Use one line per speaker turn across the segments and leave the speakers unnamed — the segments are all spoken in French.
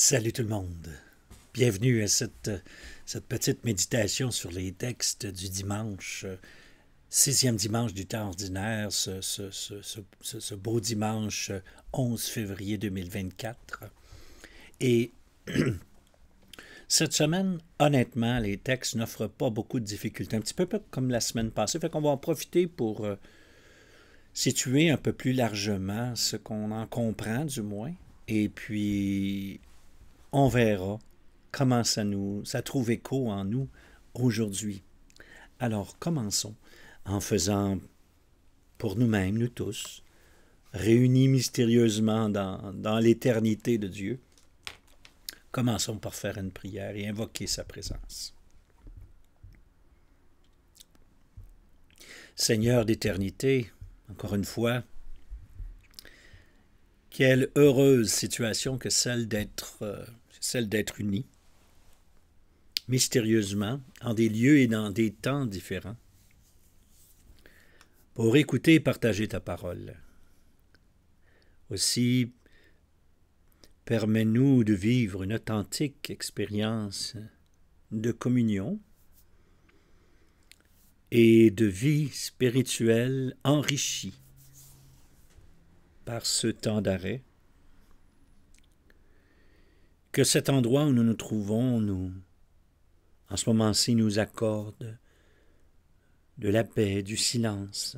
Salut tout le monde. Bienvenue à cette petite méditation sur les textes du dimanche, sixième dimanche du temps ordinaire, ce beau dimanche 11 février 2024. Et cette semaine, honnêtement, les textes n'offrent pas beaucoup de difficultés, un petit peu comme la semaine passée. Fait qu'on va en profiter pour situer un peu plus largement ce qu'on en comprend du moins. Et puis, on verra comment ça trouve écho en nous aujourd'hui. Alors, commençons en faisant pour nous-mêmes, nous tous, réunis mystérieusement dans l'éternité de Dieu. Commençons par faire une prière et invoquer sa présence. Seigneur d'éternité, encore une fois, quelle heureuse situation que celle d'être unis, mystérieusement, en des lieux et dans des temps différents, pour écouter et partager ta parole. Aussi, permets-nous de vivre une authentique expérience de communion et de vie spirituelle enrichie par ce temps d'arrêt. Que cet endroit où nous nous trouvons, en ce moment-ci, nous accorde de la paix, du silence.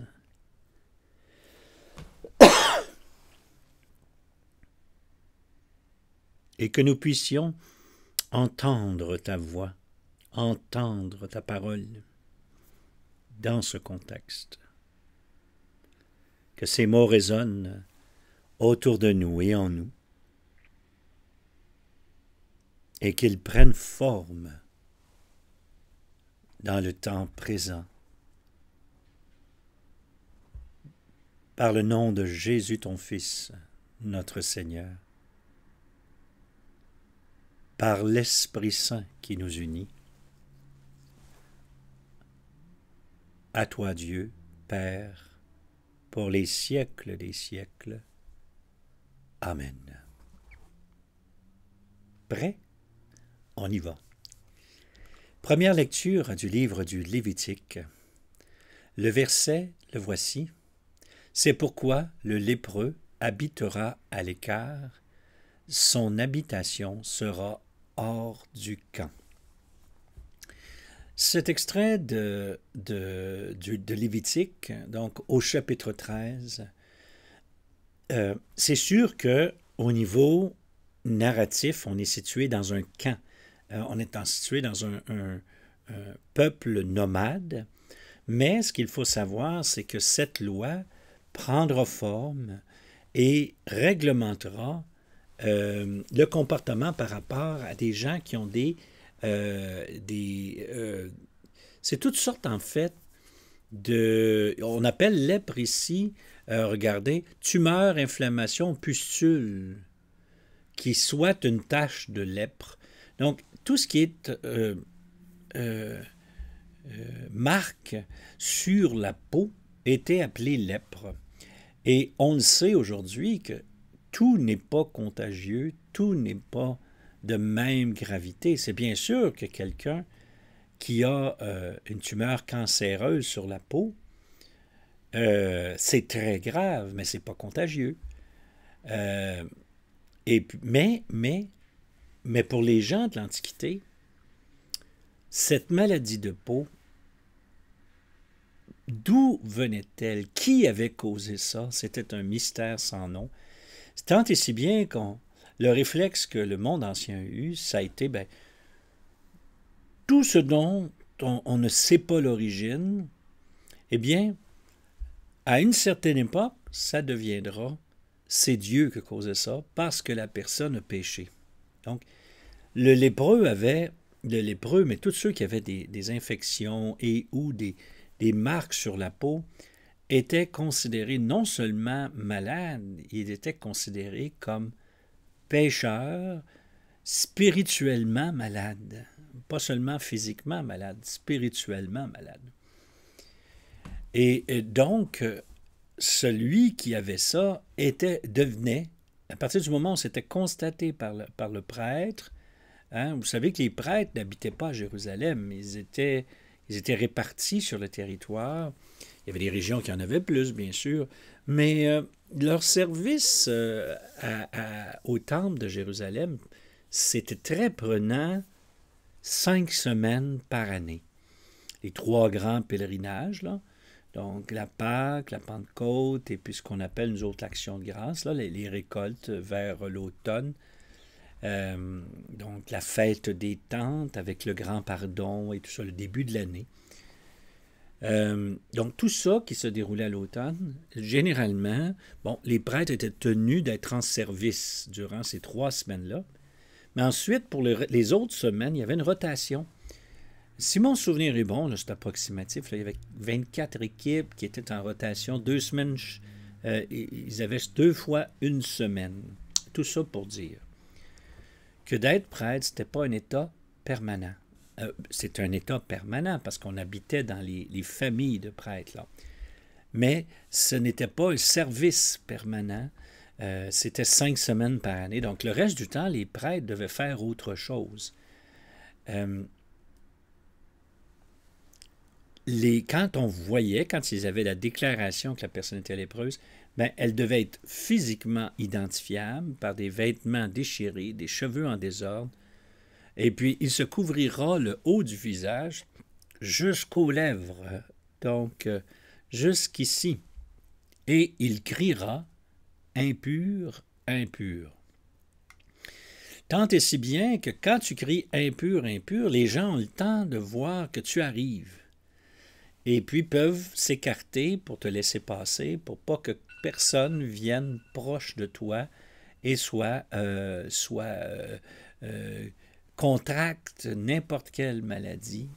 Et que nous puissions entendre ta voix, entendre ta parole dans ce contexte. Que ces mots résonnent autour de nous et en nous, et qu'ils prennent forme dans le temps présent. Par le nom de Jésus, ton Fils, notre Seigneur, par l'Esprit Saint qui nous unit, à toi Dieu, Père, pour les siècles des siècles. Amen. Prêt? On y va. Première lecture du livre du Lévitique. Le verset, le voici. C'est pourquoi le lépreux habitera à l'écart, son habitation sera hors du camp. Cet extrait de Lévitique, donc au chapitre 13, c'est sûr qu'au niveau narratif, on est situé dans un camp. On est situé dans un peuple nomade, mais ce qu'il faut savoir, c'est que cette loi prendra forme et réglementera le comportement par rapport à des gens qui ont c'est toutes sortes, en fait, on appelle lèpre ici, regardez, tumeur, inflammation, pustule, qui soit une tache de lèpre. Donc, tout ce qui est marque sur la peau était appelé lèpre. Et on le sait aujourd'hui que tout n'est pas contagieux, tout n'est pas de même gravité. C'est bien sûr que quelqu'un qui a une tumeur cancéreuse sur la peau, c'est très grave, mais c'est pas contagieux. Mais pour les gens de l'Antiquité, cette maladie de peau, d'où venait-elle? Qui avait causé ça? C'était un mystère sans nom. Tant et si bien que le réflexe que le monde ancien a eu, ça a été tout ce dont on ne sait pas l'origine, eh bien, à une certaine époque, ça deviendra c'est Dieu qui causait ça parce que la personne a péché. Donc, le lépreux, mais tous ceux qui avaient des infections et ou des marques sur la peau étaient considérés non seulement malades, ils étaient considérés comme pécheurs, spirituellement malades. Pas seulement physiquement malades, spirituellement malades. Et donc, celui qui avait ça devenait à partir du moment où c'était constaté par le prêtre, hein, vous savez que les prêtres n'habitaient pas à Jérusalem, ils étaient répartis sur le territoire. Il y avait des régions qui en avaient plus, bien sûr, mais leur service au temple de Jérusalem, c'était très prenant 5 semaines par année. Les 3 grands pèlerinages, là, donc la Pâque, la Pentecôte, et puis ce qu'on appelle, nous autres, l'Action de grâce, là, les récoltes vers l'automne. Donc la fête des tentes avec le grand pardon et tout ça, le début de l'année. Donc tout ça qui se déroulait à l'automne, généralement, bon, les prêtres étaient tenus d'être en service durant ces 3 semaines-là. Mais ensuite, pour les autres semaines, il y avait une rotation. Si mon souvenir est bon, c'est approximatif, là, il y avait 24 équipes qui étaient en rotation. 2 semaines, ils avaient 2 fois une semaine. Tout ça pour dire que d'être prêtre, ce n'était pas un état permanent. C'est un état permanent parce qu'on habitait dans les familles de prêtres, là. Mais ce n'était pas un service permanent. C'était 5 semaines par année. Donc, le reste du temps, les prêtres devaient faire autre chose. Quand on voyait, quand ils avaient la déclaration que la personne était lépreuse, ben, elle devait être physiquement identifiable par des vêtements déchirés, des cheveux en désordre, et puis il se couvrira le haut du visage jusqu'aux lèvres, donc jusqu'ici, et il criera « impur, impur ». Tant et si bien que quand tu cries « impur, impur », les gens ont le temps de voir que tu arrives. Et puis peuvent s'écarter pour te laisser passer, pour pas que personne vienne proche de toi et contracte n'importe quelle maladie.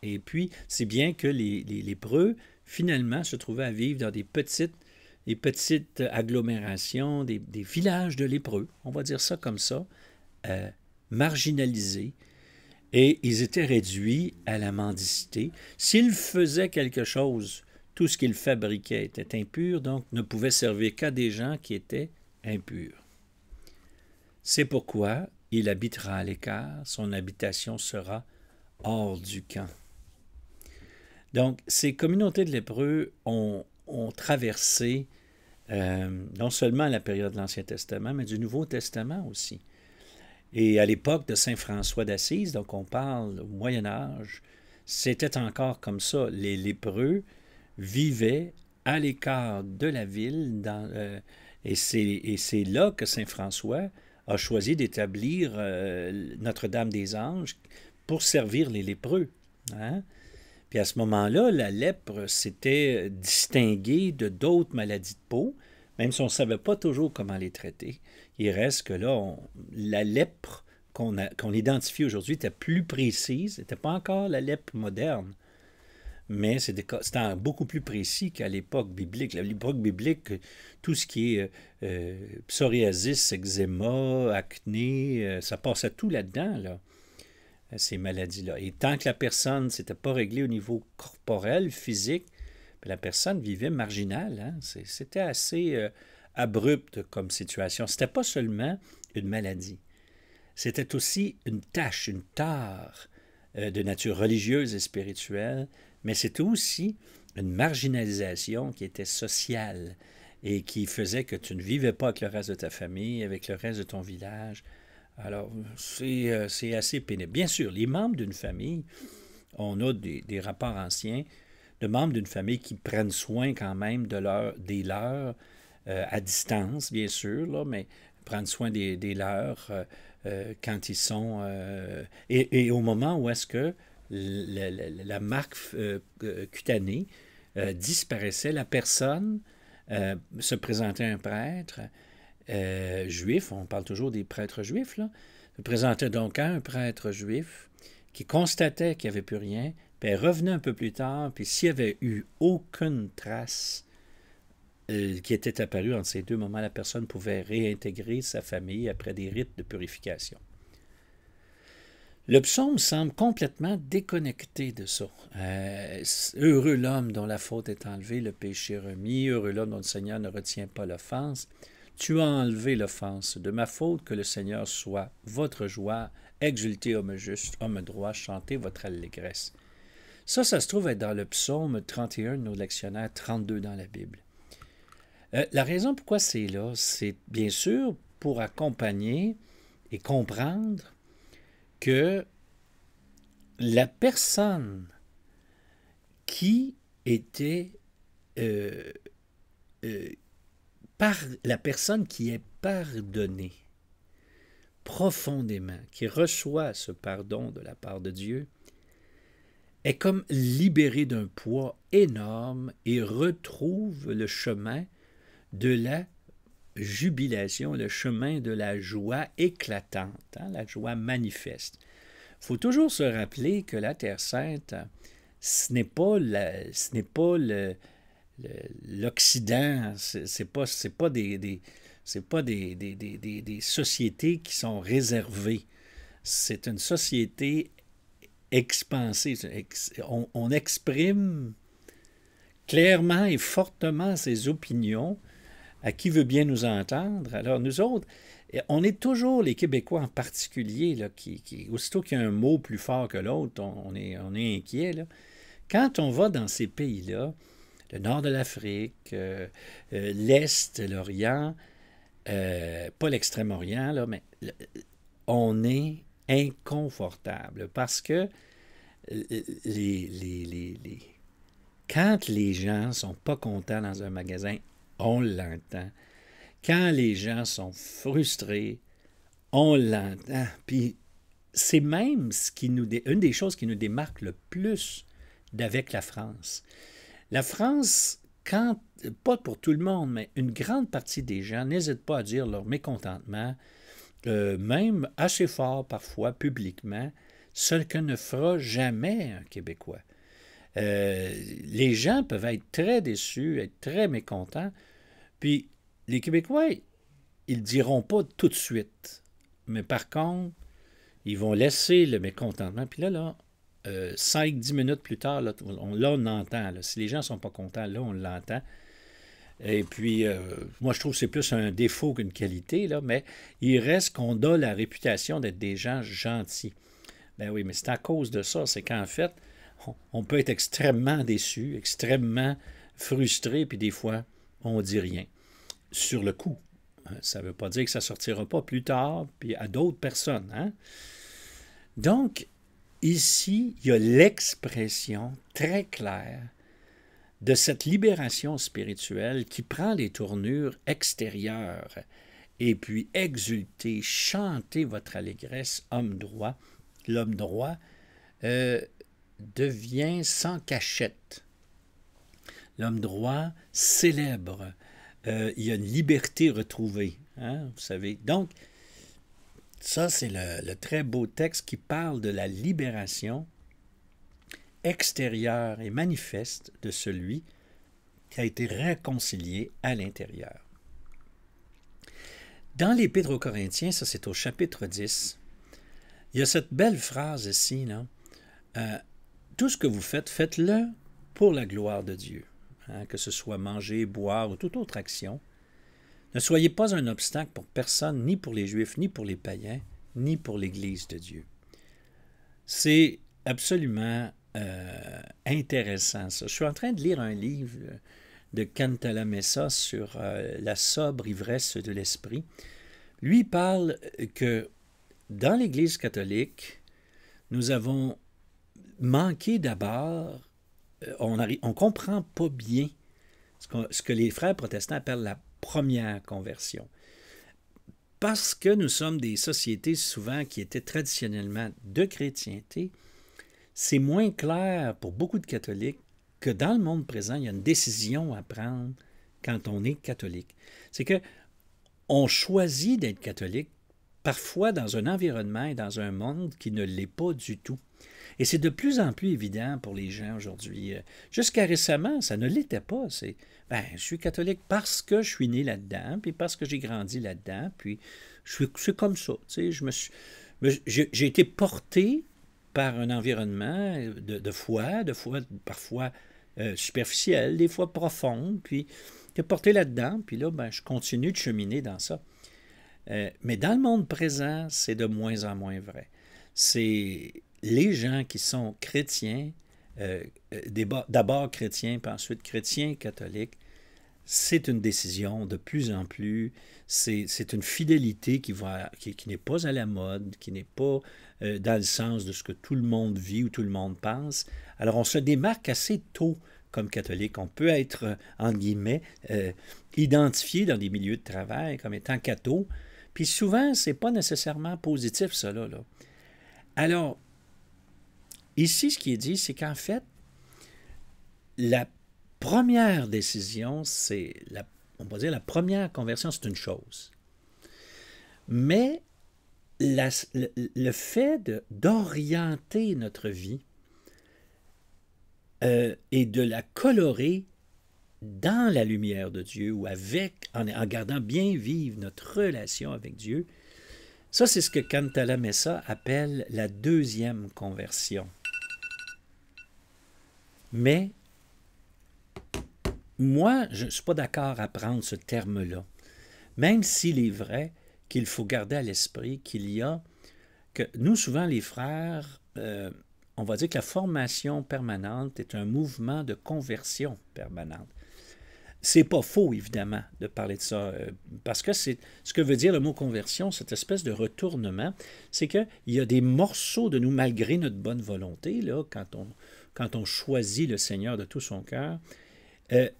Et puis, c'est bien que les lépreux, finalement, se trouvaient à vivre dans des petites agglomérations, des villages de lépreux, on va dire ça comme ça, marginalisés. Et ils étaient réduits à la mendicité. S'ils faisaient quelque chose, tout ce qu'ils fabriquaient était impur, donc ne pouvait servir qu'à des gens qui étaient impurs. C'est pourquoi il habitera à l'écart, son habitation sera hors du camp. Donc, ces communautés de lépreux ont traversé non seulement la période de l'Ancien Testament, mais du Nouveau Testament aussi. Et à l'époque de Saint François d'Assise, donc on parle au Moyen Âge, c'était encore comme ça. Les lépreux vivaient à l'écart de la ville, et c'est là que Saint François a choisi d'établir Notre-Dame des Anges pour servir les lépreux. Hein? Puis à ce moment-là, la lèpre s'était distinguée de d'autres maladies de peau, même si on ne savait pas toujours comment les traiter. Il reste que là, la lèpre qu'on identifie aujourd'hui était plus précise. Ce n'était pas encore la lèpre moderne, mais c'était beaucoup plus précis qu'à l'époque biblique. À l'époque biblique, tout ce qui est psoriasis, eczéma, acné, ça passait tout là-dedans, là, ces maladies-là. Et tant que la personne ne s'était pas réglée au niveau corporel, physique, la personne vivait marginale. Hein? C'était assez abrupt comme situation. Ce n'était pas seulement une maladie. C'était aussi une tâche, une tare de nature religieuse et spirituelle, mais c'était aussi une marginalisation qui était sociale et qui faisait que tu ne vivais pas avec le reste de ta famille, avec le reste de ton village. Alors, c'est assez pénible. Bien sûr, les membres d'une famille, on a des rapports anciens, de membres d'une famille qui prennent soin quand même des leurs, à distance, bien sûr, là, mais prendre soin des leurs quand ils sont... et au moment où est-ce que la marque cutanée disparaissait, la personne se présentait à un prêtre juif, on parle toujours des prêtres juifs, là, se présentait donc à un prêtre juif qui constatait qu'il n'y avait plus rien, puis elle revenait un peu plus tard, puis s'il n'y avait eu aucune trace qui était apparue entre ces deux moments, la personne pouvait réintégrer sa famille après des rites de purification. Le psaume semble complètement déconnecté de ça. Heureux l'homme dont la faute est enlevée, le péché remis, heureux l'homme dont le Seigneur ne retient pas l'offense. Tu as enlevé l'offense. De ma faute, que le Seigneur soit votre joie. Exultez, homme juste, homme droit, chantez votre allégresse. Ça se trouve être dans le psaume 31 de nos lectionnaires, 32 dans la Bible. La raison pourquoi c'est là, c'est bien sûr pour accompagner et comprendre que la personne qui était par la personne qui est pardonnée profondément, qui reçoit ce pardon de la part de Dieu, est comme libérée d'un poids énorme et retrouve le chemin de la jubilation, le chemin de la joie éclatante, la joie manifeste. Il faut toujours se rappeler que la Terre sainte, ce n'est pas l'Occident, c'est pas des sociétés qui sont réservées. C'est une société expansée. On exprime clairement et fortement ses opinions à qui veut bien nous entendre. Alors nous autres, on est toujours, les Québécois en particulier, là, aussitôt qu'il y a un mot plus fort que l'autre, on est inquiet. Là. Quand on va dans ces pays-là, le nord de l'Afrique, l'Est, l'Orient, pas l'Extrême-Orient, là, mais on est inconfortable parce que quand les gens ne sont pas contents dans un magasin, on l'entend. Quand les gens sont frustrés, on l'entend. Puis c'est même une des choses qui nous démarque le plus d'avec la France. La France, pas pour tout le monde, mais une grande partie des gens n'hésitent pas à dire leur mécontentement, même assez fort parfois, publiquement, ce que ne fera jamais un Québécois. Les gens peuvent être très déçus, être très mécontents, puis les Québécois, ils ne diront pas tout de suite, mais par contre, ils vont laisser le mécontentement, puis là 5-10 minutes plus tard, là, on entend. Là. Si les gens ne sont pas contents, là, on l'entend. Et puis, moi, je trouve que c'est plus un défaut qu'une qualité, là, mais il reste qu'on a la réputation d'être des gens gentils. Ben oui, mais c'est à cause de ça. C'est qu'en fait, on peut être extrêmement déçu, extrêmement frustré, puis des fois, on ne dit rien. Sur le coup. Ça ne veut pas dire que ça ne sortira pas plus tard, puis à d'autres personnes. Hein? Donc, ici, il y a l'expression très claire de cette libération spirituelle qui prend les tournures extérieures. Et puis, exultez, chantez votre allégresse, homme droit. L'homme droit devient sans cachette. L'homme droit célèbre. Il y a une liberté retrouvée. Hein, vous savez. Donc, ça, c'est le très beau texte qui parle de la libération extérieure et manifeste de celui qui a été réconcilié à l'intérieur. Dans l'Épître aux Corinthiens, ça c'est au chapitre 10, il y a cette belle phrase ici, là, tout ce que vous faites, faites-le pour la gloire de Dieu, hein, que ce soit manger, boire ou toute autre action. Ne soyez pas un obstacle pour personne, ni pour les Juifs, ni pour les païens, ni pour l'Église de Dieu. C'est absolument intéressant, ça. Je suis en train de lire un livre de Cantalamessa sur la sobre ivresse de l'esprit. Lui parle que dans l'Église catholique, nous avons manqué d'abord, on ne comprend pas bien ce que les frères protestants appellent la première conversion. Parce que nous sommes des sociétés souvent qui étaient traditionnellement de chrétienté, c'est moins clair pour beaucoup de catholiques que dans le monde présent, il y a une décision à prendre quand on est catholique. C'est que on choisit d'être catholique parfois dans un environnement et dans un monde qui ne l'est pas du tout. Et c'est de plus en plus évident pour les gens aujourd'hui. Jusqu'à récemment, ça ne l'était pas. C'est, je suis catholique parce que je suis né là-dedans, puis parce que j'ai grandi là-dedans, puis c'est comme ça. Tu sais, j'ai été porté par un environnement de foi parfois superficiel, des fois profonde, puis été porté là-dedans, puis là, ben, je continue de cheminer dans ça. Mais dans le monde présent, c'est de moins en moins vrai. C'est les gens qui sont chrétiens, d'abord chrétiens, puis ensuite chrétiens catholiques, c'est une décision de plus en plus, c'est une fidélité qui n'est pas à la mode, qui n'est pas dans le sens de ce que tout le monde vit ou tout le monde pense. Alors on se démarque assez tôt comme catholique. On peut être, entre guillemets, identifié dans des milieux de travail comme étant catho, puis souvent, c'est pas nécessairement positif, ça, là. Alors, ici, ce qui est dit, c'est qu'en fait, la première décision, on va dire la première conversion, c'est une chose. Mais le fait d'orienter notre vie et de la colorer dans la lumière de Dieu ou en gardant bien vive notre relation avec Dieu, ça, c'est ce que Cantalamessa appelle la deuxième conversion. Mais moi, je ne suis pas d'accord à prendre ce terme-là, même s'il est vrai qu'il faut garder à l'esprit qu'il y a que nous, souvent, les frères, on va dire que la formation permanente est un mouvement de conversion permanente. C'est pas faux, évidemment, de parler de ça, parce que c'est ce que veut dire le mot conversion, cette espèce de retournement, c'est qu'il y a des morceaux de nous, malgré notre bonne volonté, là, quand on choisit le Seigneur de tout son cœur,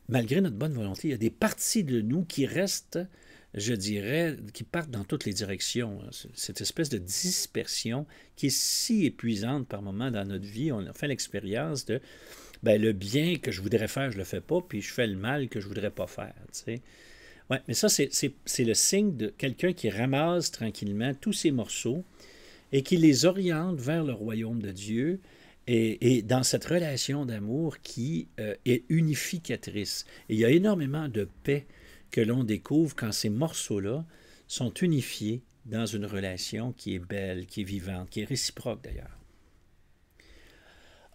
malgré notre bonne volonté, il y a des parties de nous qui restent, je dirais, qui partent dans toutes les directions. Cette espèce de dispersion qui est si épuisante par moments dans notre vie. On a fait l'expérience de ben, le bien que je voudrais faire, je ne le fais pas, puis je fais le mal que je ne voudrais pas faire. Tu sais. Ouais, mais ça, c'est le signe de quelqu'un qui ramasse tranquillement tous ces morceaux et qui les oriente vers le royaume de Dieu et dans cette relation d'amour qui est unificatrice. Et il y a énormément de paix que l'on découvre quand ces morceaux-là sont unifiés dans une relation qui est belle, qui est vivante, qui est réciproque d'ailleurs.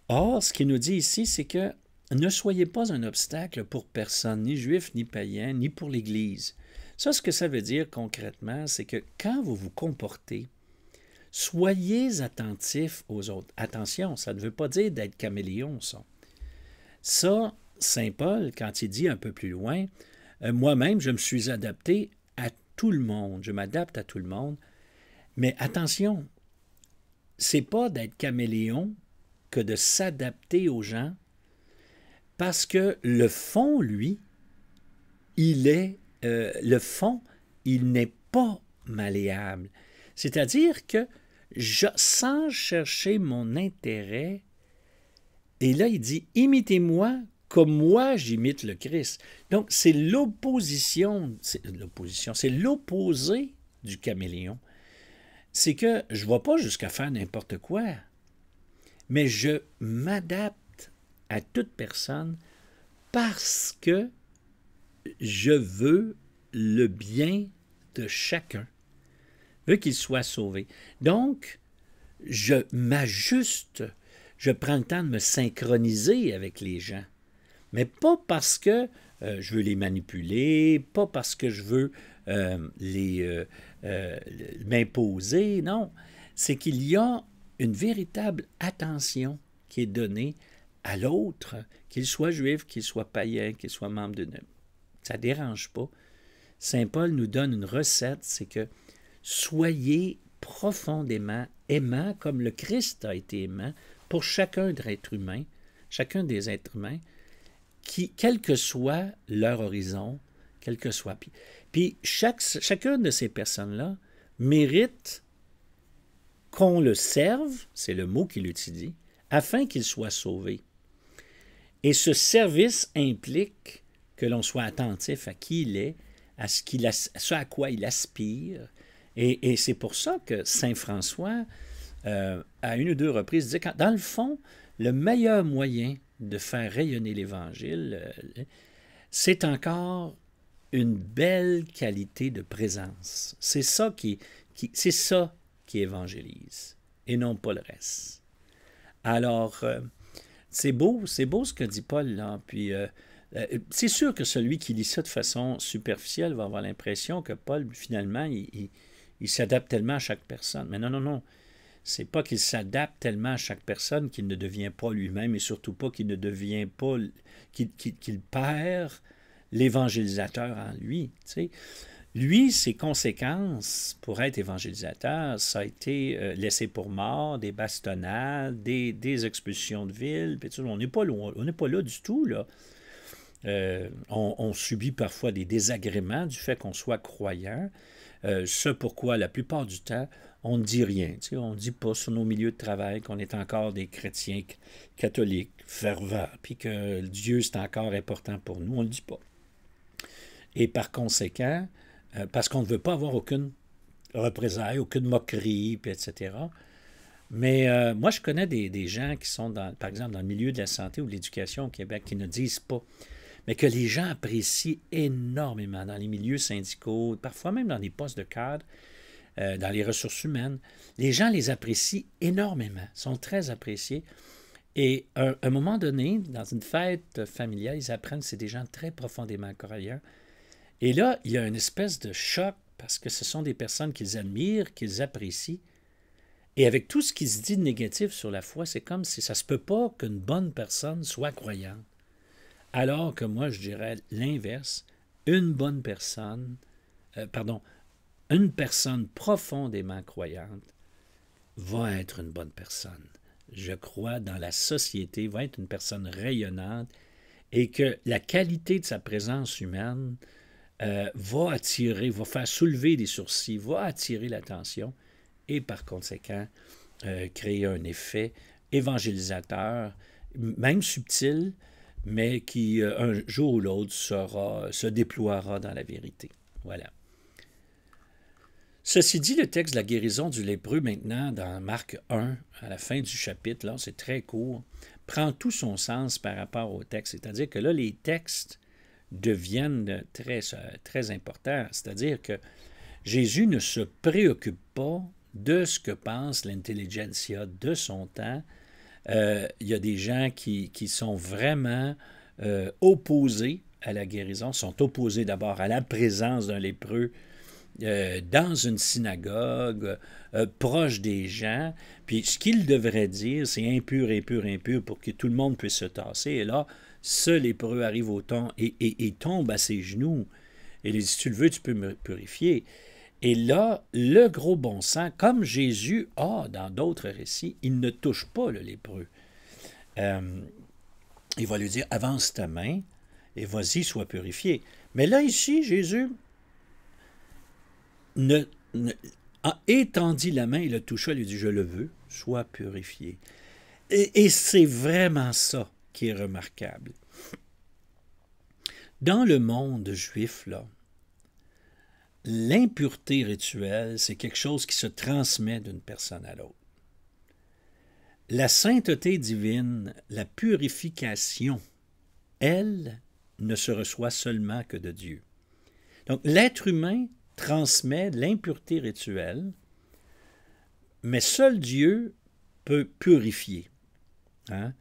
Or, ce qu'il nous dit ici, c'est que ne soyez pas un obstacle pour personne, ni juif, ni païen, ni pour l'Église. Ça, ce que ça veut dire concrètement, c'est que quand vous vous comportez, soyez attentifs aux autres. Attention, ça ne veut pas dire d'être caméléon, ça. Ça, Saint Paul, quand il dit un peu plus loin, moi-même, je me suis adapté à tout le monde, je m'adapte à tout le monde, mais attention, c'est pas d'être caméléon que de s'adapter aux gens, parce que le fond, lui, il n'est pas malléable. C'est-à-dire que sans chercher mon intérêt, et là, il dit, imitez-moi comme moi j'imite le Christ. Donc, c'est l'opposé du caméléon. C'est que je ne vais pas jusqu'à faire n'importe quoi, mais je m'adapte à toute personne parce que je veux le bien de chacun. Je veux qu'il soit sauvé. Donc, je m'ajuste, je prends le temps de me synchroniser avec les gens. Mais pas parce que je veux les manipuler, pas parce que je veux m'imposer, non. C'est qu'il y a une véritable attention qui est donnée à l'autre, qu'il soit juif, qu'il soit païen, qu'il soit membre d'une... Ça ne dérange pas. Saint Paul nous donne une recette, c'est que soyez profondément aimants comme le Christ a été aimant pour chacun des êtres humains, quel que soit leur horizon, quel que soit... Puis chacune de ces personnes-là mérite qu'on le serve, c'est le mot qu'il utilise, afin qu'il soit sauvé. Et ce service implique que l'on soit attentif à qui il est, à ce à quoi il aspire. Et c'est pour ça que Saint François, à une ou deux reprises, disait que dans le fond, le meilleur moyen de faire rayonner l'Évangile, c'est encore une belle qualité de présence. C'est ça qui évangélise, et non pas le reste. Alors, c'est beau ce que dit Paul là. Puis C'est sûr que celui qui lit ça de façon superficielle va avoir l'impression que Paul, finalement, il s'adapte tellement à chaque personne. Mais non, non, non. C'est pas qu'il s'adapte tellement à chaque personne qu'il ne devient pas lui-même et surtout pas qu'il ne devient pas, qu'il perd l'évangélisateur en lui. Tu sais. Lui, ses conséquences pour être évangélisateur, ça a été laissé pour mort, des bastonnades, des expulsions de ville. Puis on n'est pas loin, on n'est pas là du tout, là. On subit parfois des désagréments du fait qu'on soit croyant. Ce pourquoi, la plupart du temps, on ne dit rien. Tu sais, on ne dit pas sur nos milieux de travail qu'on est encore des chrétiens catholiques, fervents, puis que Dieu, c'est encore important pour nous. On ne le dit pas. Et par conséquent, parce qu'on ne veut pas avoir aucune représailles, aucune moquerie, puis etc. Mais moi, je connais des gens qui sont, par exemple, dans le milieu de la santé ou de l'éducation au Québec, qui ne disent pas, mais que les gens apprécient énormément dans les milieux syndicaux, parfois même dans des postes de cadre, dans les ressources humaines. Les gens les apprécient énormément, sont très appréciés. Et à un moment donné, dans une fête familiale, ils apprennent que c'est des gens très profondément croyants. Et là, il y a une espèce de choc parce que ce sont des personnes qu'ils admirent, qu'ils apprécient. Et avec tout ce qui se dit de négatif sur la foi, c'est comme si ça ne se peut pas qu'une bonne personne soit croyante. Alors que moi, je dirais l'inverse. Une bonne personne, une personne profondément croyante va être une bonne personne. Je crois dans la société, va être une personne rayonnante et que la qualité de sa présence humaine va attirer, va faire soulever des sourcils, va attirer l'attention et par conséquent créer un effet évangélisateur, même subtil, mais qui un jour ou l'autre se déploiera dans la vérité. Voilà. Ceci dit, le texte de la guérison du lépreux maintenant dans Marc 1, à la fin du chapitre, là, c'est très court, prend tout son sens par rapport au texte. C'est-à-dire que là, les textes deviennent très, très importants. C'est-à-dire que Jésus ne se préoccupe pas de ce que pense l'intelligentsia de son temps. Il y a des gens qui sont vraiment opposés à la guérison, sont opposés d'abord à la présence d'un lépreux dans une synagogue, proche des gens. Puis ce qu'il devrait dire, c'est impur, impur, impur, pour que tout le monde puisse se tasser. Et là, ce lépreux arrive au temps et tombe à ses genoux. Et il dit, si tu le veux, tu peux me purifier. Et là, le gros bon sens, comme Jésus a dans d'autres récits, il ne touche pas le lépreux. Il va lui dire, avance ta main et vas-y, sois purifié. Mais là, ici, Jésus a étendu la main, il le toucha, il lui dit, je le veux, sois purifié. Et c'est vraiment ça qui est remarquable. Dans le monde juif, là, l'impureté rituelle, c'est quelque chose qui se transmet d'une personne à l'autre. La sainteté divine, la purification, elle, ne se reçoit seulement que de Dieu. Donc, l'être humain transmet l'impureté rituelle, mais seul Dieu peut purifier, hein,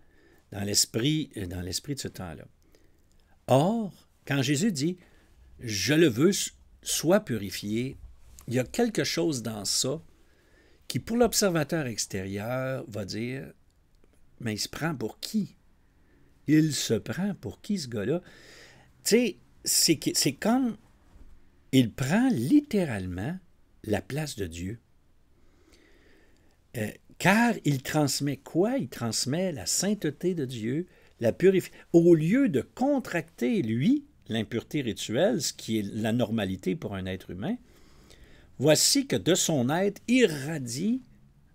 dans l'esprit de ce temps-là. Or, quand Jésus dit « Je le veux, sois purifié », il y a quelque chose dans ça qui, pour l'observateur extérieur, va dire « Mais il se prend pour qui? Il se prend pour qui, ce gars-là? » Tu sais, c'est comme il prend littéralement la place de Dieu. Car il transmet quoi? Il transmet la sainteté de Dieu, la purification. Au lieu de contracter, lui, l'impureté rituelle, ce qui est la normalité pour un être humain, voici que de son être irradie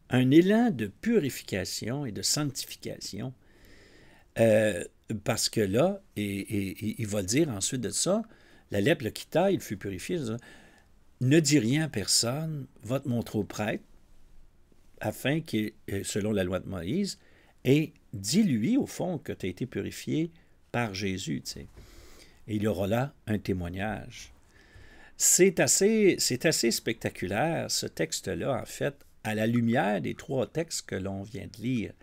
un élan de purification et de sanctification. Parce que là, et il va le dire ensuite de ça, la lèpre le quitta, il fut purifié. Ne dis rien à personne, va te montrer au prêtre, afin que, selon la loi de Moïse, et dis-lui, au fond, que tu as été purifié par Jésus. Tu sais. Et il y aura là un témoignage. C'est assez spectaculaire, ce texte-là, en fait, à la lumière des trois textes que l'on vient de lire.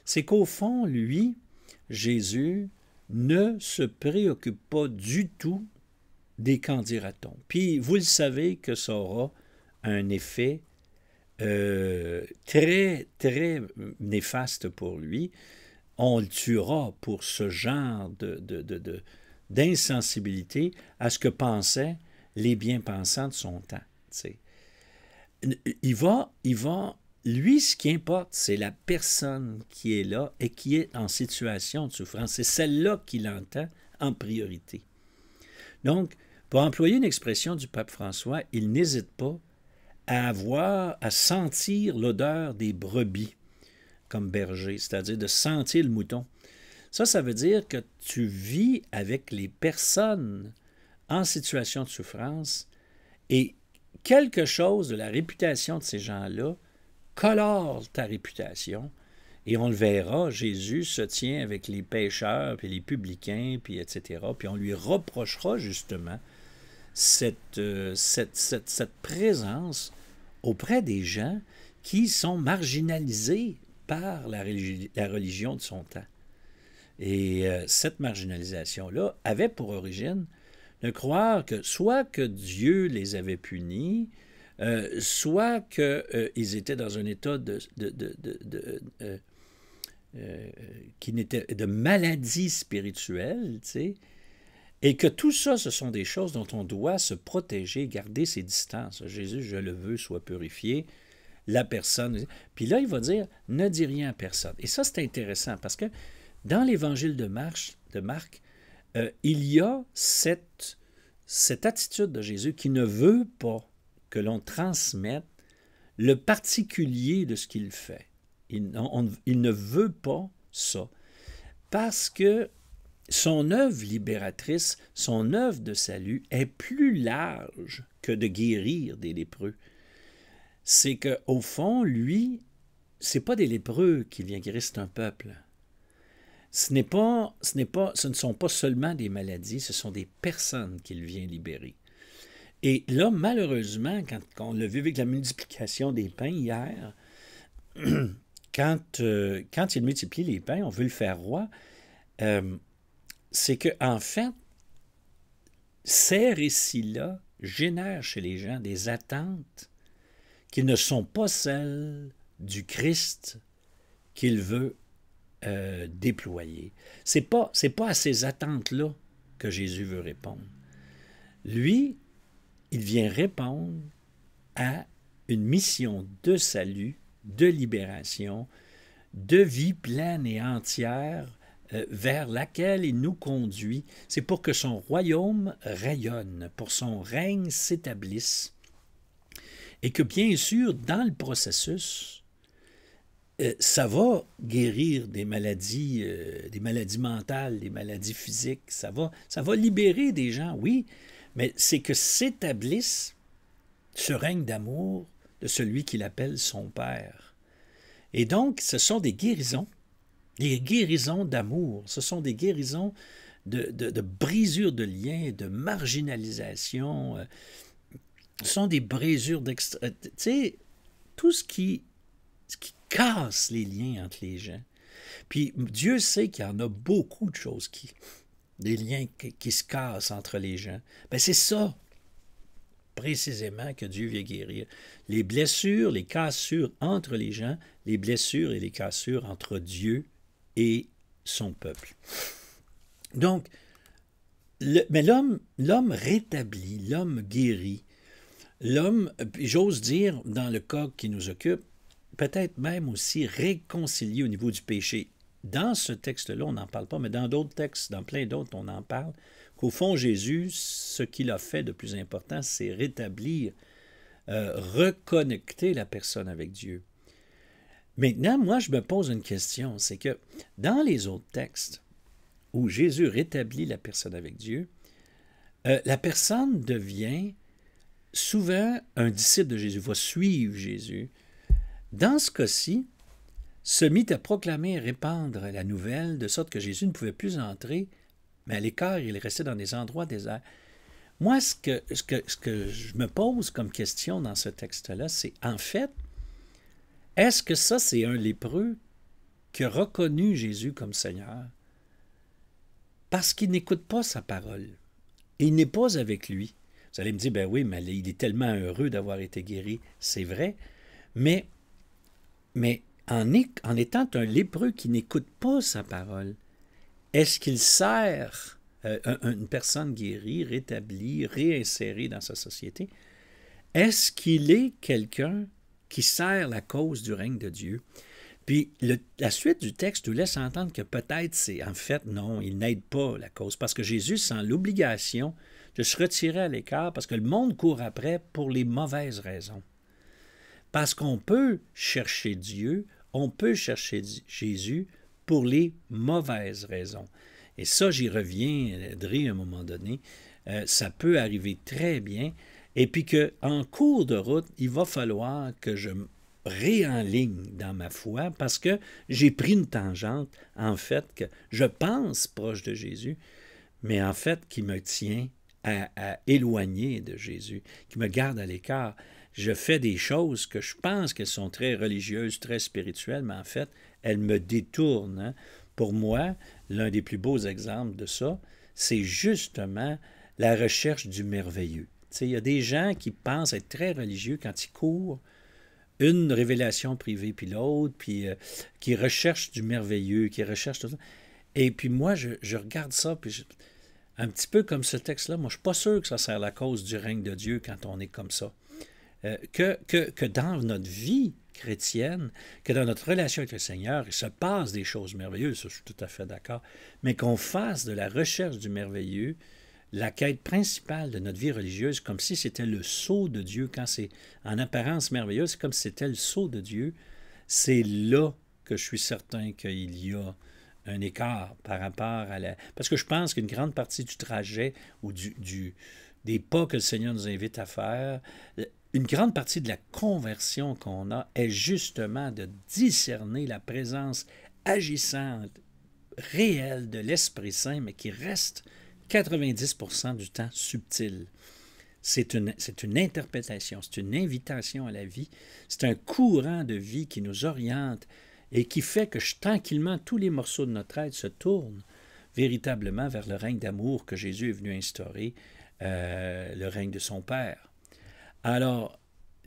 C'est qu'au fond, lui, Jésus, ne se préoccupe pas du tout des qu'en dira-t-on. Puis vous le savez que ça aura un effet très, très néfaste pour lui. On le tuera pour ce genre d'insensibilité à ce que pensaient les bien-pensants de son temps. T'sais. Lui, ce qui importe, c'est la personne qui est là et qui est en situation de souffrance. C'est celle-là qu'il entend en priorité. Donc, pour employer une expression du pape François, il n'hésite pas à sentir l'odeur des brebis comme berger, c'est-à-dire de sentir le mouton. Ça veut dire que tu vis avec les personnes en situation de souffrance et quelque chose de la réputation de ces gens-là colore ta réputation. Et on le verra, Jésus se tient avec les pécheurs, puis les publicains, puis etc. Puis on lui reprochera justement cette présence auprès des gens qui sont marginalisés par la religion de son temps. Et cette marginalisation-là avait pour origine de croire que soit que Dieu les avait punis, soit qu'ils étaient dans un état de maladie spirituelle, tu sais, et que tout ça, ce sont des choses dont on doit se protéger, garder ses distances. Jésus, je le veux, soit purifié. La personne... Puis là, il va dire, ne dis rien à personne. Et ça, c'est intéressant, parce que dans l'Évangile de Marc, il y a cette attitude de Jésus qui ne veut pas que l'on transmette le particulier de ce qu'il fait. Il ne veut pas ça. Parce que son œuvre libératrice, son œuvre de salut est plus large que de guérir des lépreux. C'est qu'au fond, lui, c'est pas des lépreux qu'il vient guérir, c'est un peuple. Ce ne sont pas seulement des maladies, ce sont des personnes qu'il vient libérer. Et là, malheureusement, quand on l'a vu avec la multiplication des pains hier, quand il multiplie les pains, on veut le faire roi, c'est qu'en fait, ces récits-là génèrent chez les gens des attentes qui ne sont pas celles du Christ qu'il veut déployer. C'est pas à ces attentes-là que Jésus veut répondre. Lui, il vient répondre à une mission de salut, de libération, de vie pleine et entière vers laquelle il nous conduit. C'est pour que son royaume rayonne, pour son règne s'établisse. Et que bien sûr, dans le processus, ça va guérir des maladies mentales, des maladies physiques, ça va libérer des gens, oui, mais c'est que s'établisse ce règne d'amour de celui qu'il appelle son Père. Et donc, ce sont des guérisons d'amour, ce sont des guérisons de brisure de liens, de marginalisation, ce sont des brisures d'extra... Tu sais, tout ce qui casse les liens entre les gens. Puis Dieu sait qu'il y en a beaucoup de choses des liens qui se cassent entre les gens. Bien, c'est ça, précisément, que Dieu vient guérir. Les blessures, les cassures entre les gens, les blessures et les cassures entre Dieu et son peuple. Donc, mais l'homme rétablit, l'homme guérit, l'homme, j'ose dire, dans le cas qui nous occupe, peut-être même aussi réconcilié au niveau du péché. Dans ce texte-là, on n'en parle pas, mais dans d'autres textes, dans plein d'autres, on en parle, qu'au fond, Jésus, ce qu'il a fait de plus important, c'est rétablir, reconnecter la personne avec Dieu. Maintenant, moi, je me pose une question, c'est que dans les autres textes où Jésus rétablit la personne avec Dieu, la personne devient souvent un disciple de Jésus, va suivre Jésus. Dans ce cas-ci, se mit à proclamer et répandre la nouvelle, de sorte que Jésus ne pouvait plus entrer, mais à l'écart, il restait dans des endroits déserts. Moi, ce que je me pose comme question dans ce texte-là, c'est en fait, est-ce que ça, c'est un lépreux qui a reconnu Jésus comme Seigneur? Parce qu'il n'écoute pas sa parole. Il n'est pas avec lui. Vous allez me dire, ben oui, mais il est tellement heureux d'avoir été guéri. C'est vrai, mais, en étant un lépreux qui n'écoute pas sa parole, est-ce qu'il sert une personne guérie, rétablie, réinsérée dans sa société? Est-ce qu'il est quelqu'un qui sert la cause du règne de Dieu? Puis la suite du texte nous laisse entendre que peut-être c'est en fait non, il n'aide pas la cause, parce que Jésus sent l'obligation de se retirer à l'écart parce que le monde court après pour les mauvaises raisons. Parce qu'on peut chercher Dieu, on peut chercher Jésus pour les mauvaises raisons. Et ça, j'y reviendrai à un moment donné. Ça peut arriver très bien. Et puis qu'en cours de route, il va falloir que je réenligne dans ma foi parce que j'ai pris une tangente, en fait, que je pense proche de Jésus, mais en fait qui me tient à éloigner de Jésus, qui me garde à l'écart. Je fais des choses que je pense qu'elles sont très religieuses, très spirituelles, mais en fait, elles me détournent. Hein. Pour moi, l'un des plus beaux exemples de ça, c'est justement la recherche du merveilleux. Il y a des gens qui pensent être très religieux quand ils courent une révélation privée puis l'autre, puis qui recherchent du merveilleux, qui recherchent tout ça. Et puis moi, je regarde ça, puis un petit peu comme ce texte-là, moi, je ne suis pas sûr que ça sert la cause du règne de Dieu quand on est comme ça. Que dans notre vie chrétienne, que dans notre relation avec le Seigneur, il se passe des choses merveilleuses, ça, je suis tout à fait d'accord, mais qu'on fasse de la recherche du merveilleux la quête principale de notre vie religieuse, comme si c'était le sceau de Dieu, quand c'est en apparence merveilleux, c'est comme si c'était le sceau de Dieu, c'est là que je suis certain qu'il y a un écart par rapport à la... Parce que je pense qu'une grande partie du trajet ou des pas que le Seigneur nous invite à faire, une grande partie de la conversion qu'on a est justement de discerner la présence agissante, réelle de l'Esprit Saint, mais qui reste 90% du temps subtil. C'est une interprétation, c'est une invitation à la vie, c'est un courant de vie qui nous oriente et qui fait que tranquillement, tous les morceaux de notre être se tournent véritablement vers le règne d'amour que Jésus est venu instaurer, le règne de son Père. Alors,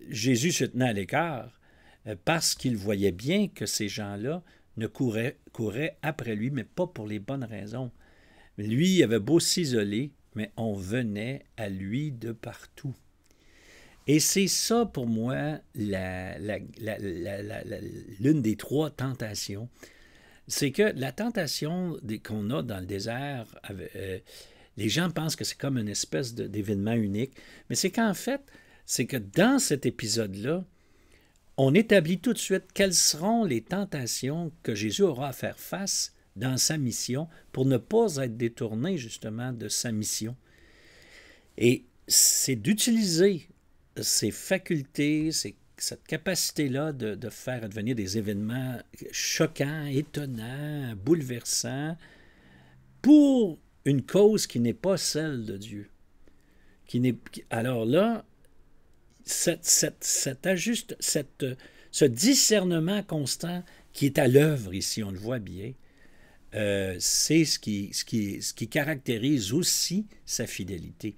Jésus se tenait à l'écart parce qu'il voyait bien que ces gens-là ne couraient après lui, mais pas pour les bonnes raisons. Lui, il avait beau s'isoler, mais on venait à lui de partout. Et c'est ça, pour moi, l'une des trois tentations. C'est que la tentation qu'on a dans le désert, les gens pensent que c'est comme une espèce d'événement unique, mais c'est qu'en fait, c'est que dans cet épisode-là, on établit tout de suite quelles seront les tentations que Jésus aura à faire face dans sa mission pour ne pas être détourné justement de sa mission. Et c'est d'utiliser ces facultés, cette capacité-là de faire advenir des événements choquants, étonnants, bouleversants, pour une cause qui n'est pas celle de Dieu. Alors là, ce discernement constant qui est à l'œuvre ici, on le voit bien, c'est ce qui caractérise aussi sa fidélité.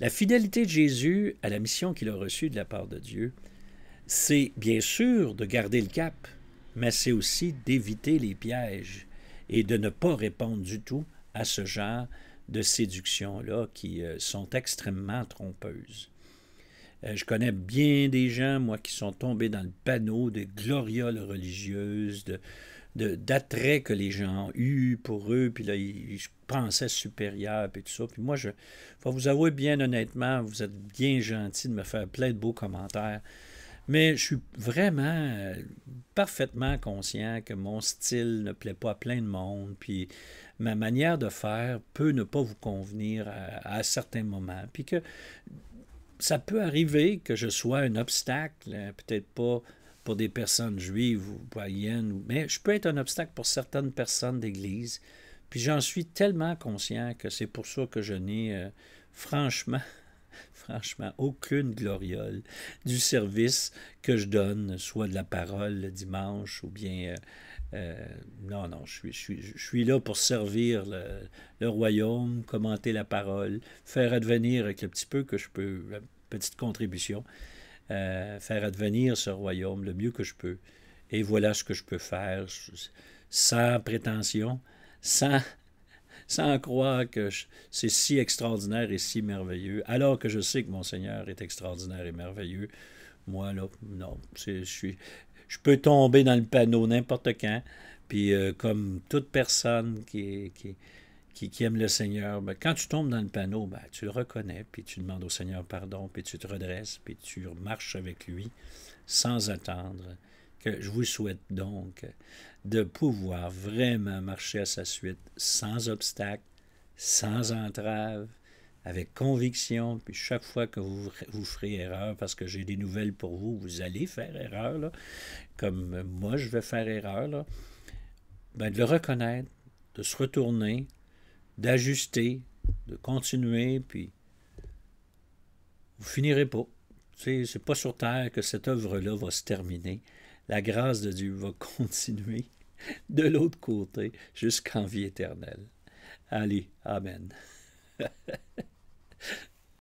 La fidélité de Jésus à la mission qu'il a reçue de la part de Dieu, c'est bien sûr de garder le cap, mais c'est aussi d'éviter les pièges et de ne pas répondre du tout à ce genre de séductions-là qui sont extrêmement trompeuses. Je connais bien des gens, moi, qui sont tombés dans le panneau des glorioles religieuses, d'attrait que les gens ont eu pour eux, puis là, ils pensaient supérieurs, puis tout ça. Puis moi, je vais vous avouer bien honnêtement, vous êtes bien gentil de me faire plein de beaux commentaires, mais je suis vraiment parfaitement conscient que mon style ne plaît pas à plein de monde, puis ma manière de faire peut ne pas vous convenir à certains moments, puis que ça peut arriver que je sois un obstacle, peut-être pas pour des personnes juives ou païennes, mais je peux être un obstacle pour certaines personnes d'Église. Puis j'en suis tellement conscient que c'est pour ça que je n'ai franchement aucune gloriole du service que je donne, soit de la parole le dimanche ou bien Non, non, je suis là pour servir le royaume, commenter la parole, faire advenir avec le petit peu que je peux, la petite contribution, faire advenir ce royaume le mieux que je peux. Et voilà ce que je peux faire, sans prétention, sans, sans croire que c'est si extraordinaire et si merveilleux, alors que je sais que mon Seigneur est extraordinaire et merveilleux. Moi, là, non, je peux tomber dans le panneau n'importe quand, puis comme toute personne qui aime le Seigneur, ben, quand tu tombes dans le panneau, ben, tu le reconnais, puis tu demandes au Seigneur pardon, puis tu te redresses, puis tu marches avec lui sans attendre. Que je vous souhaite donc de pouvoir vraiment marcher à sa suite sans obstacle, sans entrave, avec conviction, puis chaque fois que vous ferez erreur, parce que j'ai des nouvelles pour vous, vous allez faire erreur, là, comme moi je vais faire erreur, là, ben de le reconnaître, de se retourner, d'ajuster, de continuer, puis vous finirez pas. C'est pas sur terre que cette œuvre-là va se terminer. La grâce de Dieu va continuer de l'autre côté jusqu'en vie éternelle. Allez, Amen.